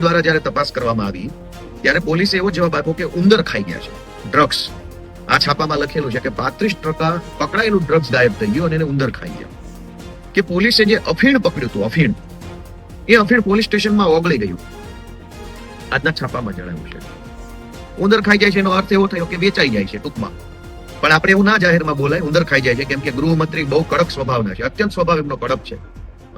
દ્વારા જ્યારે તપાસ કરવામાં આવી ત્યારે પોલીસે એવો જવાબ આપ્યો કે ઉંદર ખાઈ ગયા છે ડ્રગ્સ. આ છાપામાં લખેલું છે કે 35% પકડાયેલું ડ્રગ્સ ગાયબ થઈ ગયું અને એને ઉંદર ખાઈ ગયા. કે પોલીસે જે અફીણ પકડ્યું હતું એ અફીણ પોલીસ સ્ટેશનમાં ઓગળી ગયું. આજના છાપામાં જણાવ્યું છે. ઉંદર ખાઈ જાય છે એનો અર્થ એવો થયો કે વેચાઈ જાય છે ટૂંકમાં. પણ આપણે એવું ના જાહેરમાં બોલાય ઉંદર ખાઈ જાય છે, કેમ કે ગૃહમંત્રી બહુ કડક સ્વભાવના છે, અત્યંત સ્વભાવ એમનો કડક છે.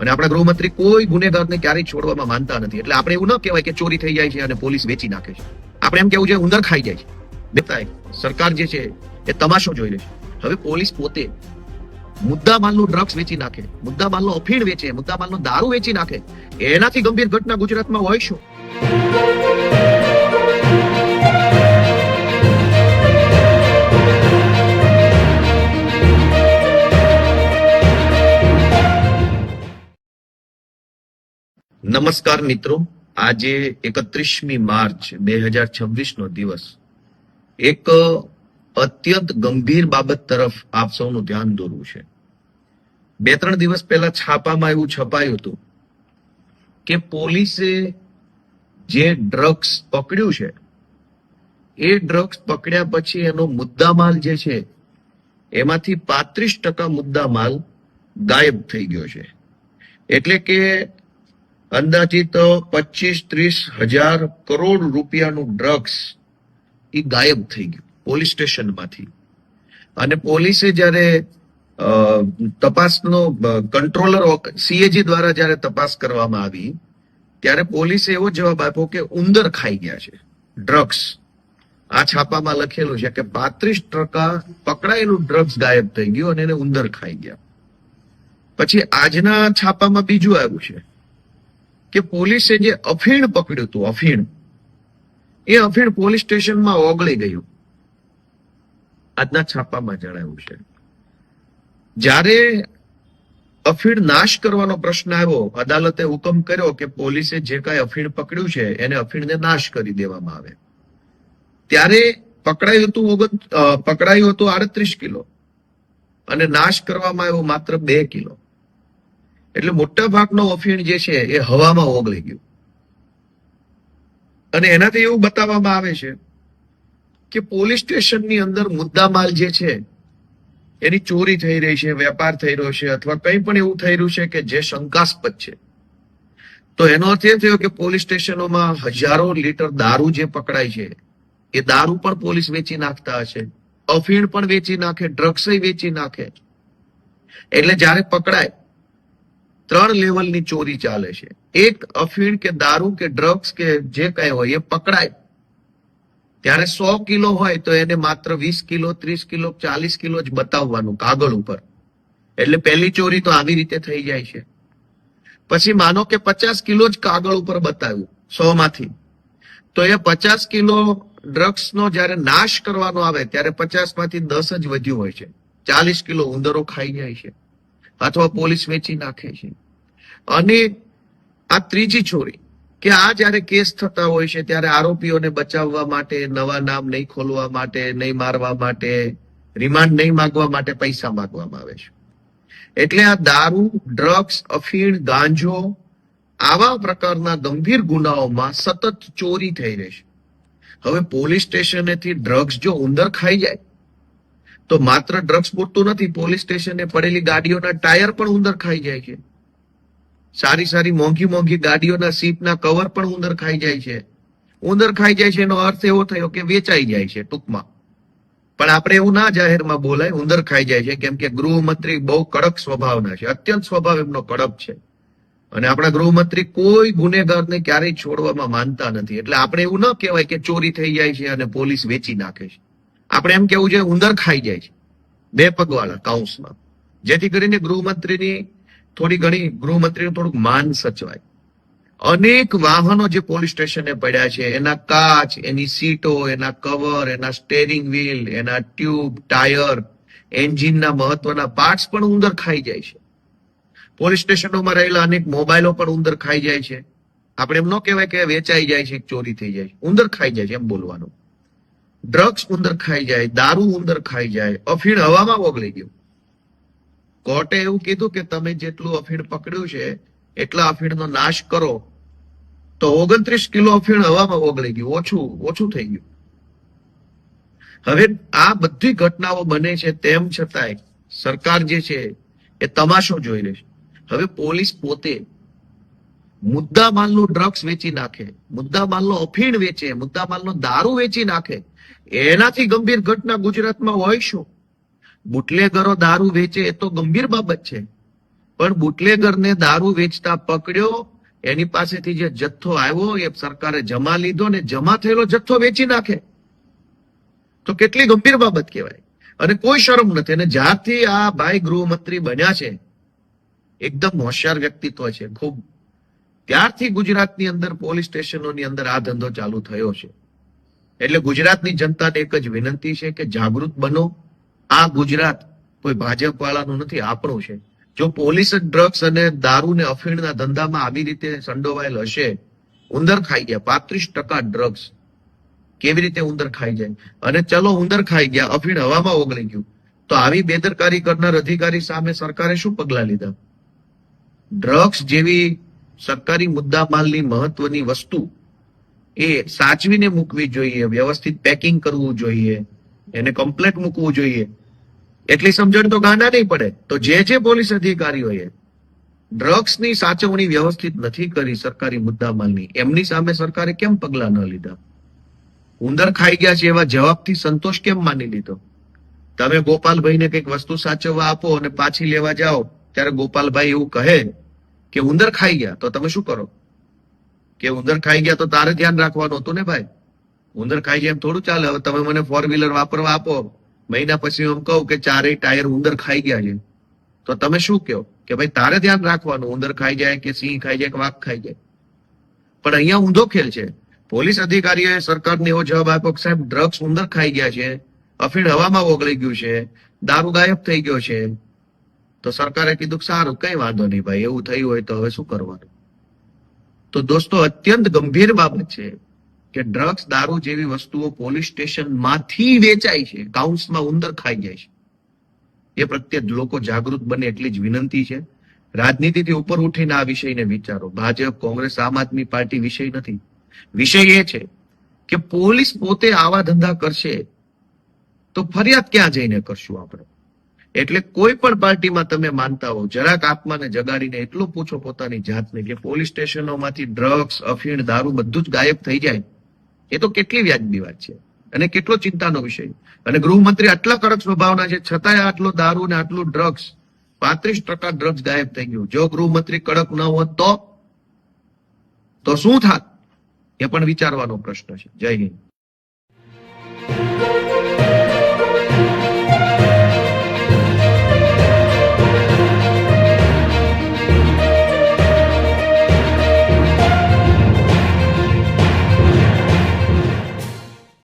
અને આપણા ગૃહમંત્રી કોઈ ગુનેગારને ક્યારેય છોડવામાં માનતા નથી. એટલે આપણે એવું ન કહેવાય કે ચોરી થઈ જાય છે અને પોલીસ વેચી નાખે છે. આપણે એમ કેવું છે ઉંદર ખાઈ જાય છે. દેખાય સરકાર જે છે એ તમાશો જોઈ લે છે. હવે પોલીસ પોતે મુદ્દામાલનું ડ્રગ્સ વેચી નાખે, મુદ્દામાલનો અફીણ વેચે, મુદ્દામાલનો દારૂ વેચી નાખે, એનાથી ગંભીર ઘટના ગુજરાતમાં હોય શું? નમસ્કાર મિત્રો, આજે 31મી માર્ચ 2026 નો દિવસ એક અત્યંત ગંભીર બાબત તરફ આપ સૌનું ધ્યાન દોરવું છે. 2-3 દિવસ પહેલા છાપામાં એવું છપાયું હતું કે પોલીસે જે ડ્રગ્સ પકડ્યું છે એ ડ્રગ્સ પકડ્યા પછી એનો મુદ્દામાલ જે છે એમાંથી 35% મુદ્દામાલ ગાયબ થઈ ગયો છે. એટલે કે અંદાજિત 25-30 હજાર કરોડ રૂપિયાનું ડ્રગ્સ એ ગાયબ થઈ ગયું પોલીસ સ્ટેશનમાંથી. અને પોલીસે જ્યારે તપાસનો કંટ્રોલર સીએજી દ્વારા જ્યારે તપાસ કરવામાં આવી ત્યારે પોલીસે એવો જવાબ આપ્યો કે ઉંદર ખાઈ ગયા છે ડ્રગ્સ. આ છાપામાં લખેલું છે કે 35% પકડાયેલું ડ્રગ્સ ગાયબ થઈ ગયું અને એને ઉંદર ખાઈ ગયા. પછી આજના છાપામાં બીજું આવ્યું છે કે પોલીસે જે અફીણ પકડ્યું હતું એ અફીણ પોલીસ સ્ટેશનમાં ઓગળી ગયું. આજના છાપામાં જણાવ્યું છે. જ્યારે અફીણ નાશ કરવાનો પ્રશ્ન આવ્યો, અદાલતે હુકમ કર્યો કે પોલીસે જે કાંઈ અફીણ પકડ્યું છે એને અફીણને નાશ કરી દેવામાં આવે. ત્યારે પકડાયું હતું 38 કિલો અને નાશ કરવામાં આવ્યો માત્ર 2 કિલો. એટલે મોટા ભાગનો અફીણ જે છે એ હવામાં ઓગળી ગયું. અને એનાથી એવું બતાવવામાં આવે છે કે પોલીસ સ્ટેશનની અંદર મુદ્દામાલ જે છે એની ચોરી થઈ રહી છે, વેપાર થઈ રહ્યો છે, અથવા કંઈ પણ એવું થઈ રહ્યું છે કે જે શંકાસ્પદ છે. તો એનો અર્થ એ થયો કે પોલીસ સ્ટેશનોમાં હજારો લીટર દારૂ જે પકડાય છે એ દારૂ પણ પોલીસ વેચી નાખતા હશે, અફીણ પણ વેચી નાખે, ડ્રગ્સ વેચી નાખે. એટલે જ્યારે પકડાય 3 લેવલની ચોરી ચાલે છે. એક અફીણ કે દારૂ કે ડ્રગ્સ કે જે કઈ હોય એ પકડાય ત્યારે 100 કિલો હોય તો એને માત્ર 20 કિલો, 30 કિલો, 40 કિલો જ બતાવવાનું કાગળ ઉપર. એટલે પહેલી ચોરી તો આવી રીતે થઈ જાય છે. પછી માનો કે 50 કિલો જ કાગળ ઉપર બતાવ્યું 100 માંથી, તો એ 50 કિલો ડ્રગ્સનો જ્યારે નાશ કરવાનો આવે ત્યારે 50 માંથી 10 જ વધ્યું હોય છે. 40 કિલો ઉંદરો ખાઈ જાય છે અથવા પોલીસ વેચી નાખે છે. અને આ ત્રીજી ચોરી કે આ જયારે કેસ થતા હોય છે ત્યારે આરોપીઓને બચાવવા માટે, નવા નામ નહીં ખોલવા માટે, નહીં મારવા માટે, રિમાન્ડ નહીં માંગવા માટે પૈસા માંગવામાં આવે છે. એટલે આ દારૂ, ડ્રગ્સ, અફીણ, ગાંજો આવા પ્રકારના ગંભીર ગુનાઓમાં સતત ચોરી થઈ રહી છે. હવે પોલીસ સ્ટેશનેથી ડ્રગ્સ જો ઉંદર ખાઈ જાય તો માત્ર ડ્રગ્સ પૂરતું નથી, પોલીસ સ્ટેશને પડેલી ગાડીઓના ટાયર પણ ઉંદર ખાઈ જાય છે. સારી મોંઘી ગાડીઓના સીટના કવર પણ ઉંદર ખાઈ જાય છે. ઉંદર ખાઈ જાય છે એનો અર્થ એવો થયો કે વેચાઈ જાય છે ટૂંકમાં. પણ આપણે એવું ના જાહેરમાં બોલાય ઉંદર ખાઈ જાય છે, કેમ કે ગૃહમંત્રી બહુ કડક સ્વભાવના છે, અત્યંત સ્વભાવ એમનો કડક છે. અને આપણા ગૃહમંત્રી કોઈ ગુનેગારને ક્યારેય છોડવામાં માનતા નથી. એટલે આપણે એવું ન કહેવાય કે ચોરી થઈ જાય છે અને પોલીસ વેચી નાખે છે. આપણે એમ કેવું છે ઉંદર ખાઈ જાય છે 2 પગવાળા કાઉન્સમાં, જેથી કરીને ગૃહમંત્રીનું થોડુંક માન સચવાય. અનેક વાહનો જે પોલીસ સ્ટેશને પડ્યા છે એના કાચ, એની સીટો, એના કવર, એના સ્ટેરિંગ વ્હીલ, એના ટ્યુબ, ટાયર, એન્જિનના મહત્વના પાર્ટ્સ પણ ઉંદર ખાઈ જાય છે. પોલીસ સ્ટેશનોમાં રહેલા અનેક મોબાઈલો પણ ઉંદર ખાઈ જાય છે. આપણે એમ ન કહેવાય કે વેચાઈ જાય છે, ચોરી થઈ જાય છે, ઉંદર ખાઈ જાય છે એમ બોલવાનું. ડ્રગ્સ ઉંદર ખાઈ જાય, દારૂ ઉંદર ખાઈ જાય, અફીણ હવામાં ઓગળી ગયું. કોર્ટે એવું કીધું કે તમે જેટલું અફીણ પકડ્યું છે એટલા અફીણનો નાશ કરો તો 29 કિલો અફીણ હવામાં ઓગળી ગયું, ઓછું થઈ ગયું. હવે આ બધી ઘટનાઓ બને છે તેમ છતાંય સરકાર જે છે એ તમાશો જોઈ રહી છે. હવે પોલીસ પોતે મુદ્દામાલનું ડ્રગ્સ વેચી નાખે, મુદ્દામાલનો અફીણ વેચે, મુદ્દામાલનો દારૂ વેચી નાખે, એનાથી ગંભીર ઘટના ગુજરાતમાં હોય શું? બુટલેગરો દારૂ વેચે એ તો ગંભીર બાબત છે, પણ બુટલેગરને દારૂ વેચતા પકડ્યો, એની પાસેથી જે જથ્થો આવ્યો એ સરકારે જમા લીધો ને જમા થયેલો જથ્થો વેચી નાખે તો કેટલી ગંભીર બાબત કહેવાય. અને કોઈ શરમ નથી. અને જ્યારથી આ ભાઈ ગૃહમંત્રી બન્યા છે, એકદમ હોશિયાર વ્યક્તિત્વ છે ખૂબ, ત્યારથી ગુજરાતની અંદર પોલીસ સ્ટેશનોની અંદર આ ધંધો ચાલુ થયો છે. એટલે ગુજરાતની જનતાને એક જ વિનંતી છે કે જાગૃત બનો. આ ગુજરાત કોઈ ભાજપ વાળાનું નથી, આપણું છે. જો પોલીસ જ ડ્રગ્સ અને દારૂ ને અફીણના ધંધામાં આવી રીતે સંડોવાયેલ હશે, ઉંદર ખાઈ ગયા 35% ડ્રગ્સ, કેવી રીતે ઉંદર ખાઈ જાય? અને ચલો ઉંદર ખાઈ ગયા, અફીણ હવામાં ઓગળી ગયું, તો આવી બેદરકારી કરનાર અધિકારી સામે સરકારે શું પગલા લીધા? ડ્રગ્સ જેવી સરકારી મુદ્દામાલની મહત્વની વસ્તુ એ સાચવીને મૂકવી જોઈએ, વ્યવસ્થિત પેકિંગ કરવું જોઈએ, એને કમ્પ્લેટ મૂકવું જોઈએ. એટલી સમજણ તો ગાંડા નહીં પડે. તો જે પોલીસ અધિકારીઓએ ડ્રગ્સની સાચવણી વ્યવસ્થિત નથી કરી સરકારી મુદ્દામાલની, એમની સામે સરકારે કેમ પગલા ન લીધા? ઉંદર ખાઈ ગયા છે એવા જવાબથી સંતોષ કેમ માની લીધો? તમે ગોપાલભાઈને કંઈક વસ્તુ સાચવવા આપો અને પાછી લેવા જાઓ ત્યારે ગોપાલભાઈ એવું કહે કે ઉંદર ખાઈ ગયા, તો તમે શું કરો? કે ઉંદર ખાઈ ગયા તો તારે ધ્યાન રાખવાનું હતું ને ભાઈ. ઉંદર ખાઈ જાય એમ થોડું ચાલે. હવે તમે મને 4-વ્હીલર વાપરવા આપો, મહિના પછી હું કહું કે ચારેય ટાયર ઉંદર ખાઈ ગયા છે, તો તમે શું કહો? કે ભાઈ તારે ધ્યાન રાખવાનું, ઉંદર ખાઈ જાય કે સિંહ ખાઈ જાય કે વાઘ ખાઈ જાય. પણ અહીંયા ઊંધો ખેલ છે. પોલીસ અધિકારીઓએ સરકારને એવો જવાબ આપ્યો કે સાહેબ ડ્રગ્સ ઉંદર ખાઈ ગયા છે, અફીણ હવામાં ઓગળી ગયું છે, દારૂ ગાયબ થઈ ગયો છે. તો સરકારે કીધું કે સારું, કઈ વાંધો નહીં ભાઈ, એવું થયું હોય તો હવે શું કરવાનું? તો દોસ્તો, અત્યંત ગંભીર બાબત છે કે ડ્રગ્સ દારૂ જેવી વસ્તુઓ પોલીસ સ્ટેશનમાંથી વેચાય છે, કાઉન્સમાં ઉંદર ખાઈ જાય છે. એ પ્રત્યે લોકો જાગૃત બને એટલી જ વિનંતી છે. રાજનીતિથી ઉપર ઉઠીને આ વિષયને વિચારો. ભાજપ, કોંગ્રેસ, આમ આદમી પાર્ટી વિષય નથી. વિષય એ છે કે પોલીસ પોતે આવા ધંધા કરશે તો ફરિયાદ ક્યાં જઈને કરશું આપણે? એટલે કોઈ પણ પાર્ટીમાં તમે માનતા હો, જરાક આત્માને જગાડીને એટલું પૂછો પોતાની જાતને કે પોલીસ સ્ટેશનોમાંથી ડ્રગ્સ, અફીણ, દારૂ બધું જ ગાયબ થઈ જાય, એ તો કેટલી વ્યાજબી વાત છે અને કેટલો ચિંતાનો વિષય. અને ગૃહમંત્રી આટલા કડક સ્વભાવના છે, છતાંય આટલો દારૂ ને આટલું ડ્રગ્સ, 35% ડ્રગ્સ ગાયબ થઈ ગયું. જો ગૃહમંત્રી કડક ન હોત તો શું થાત? એ પણ વિચારવાનો પ્રશ્ન છે. જય હિન્દ.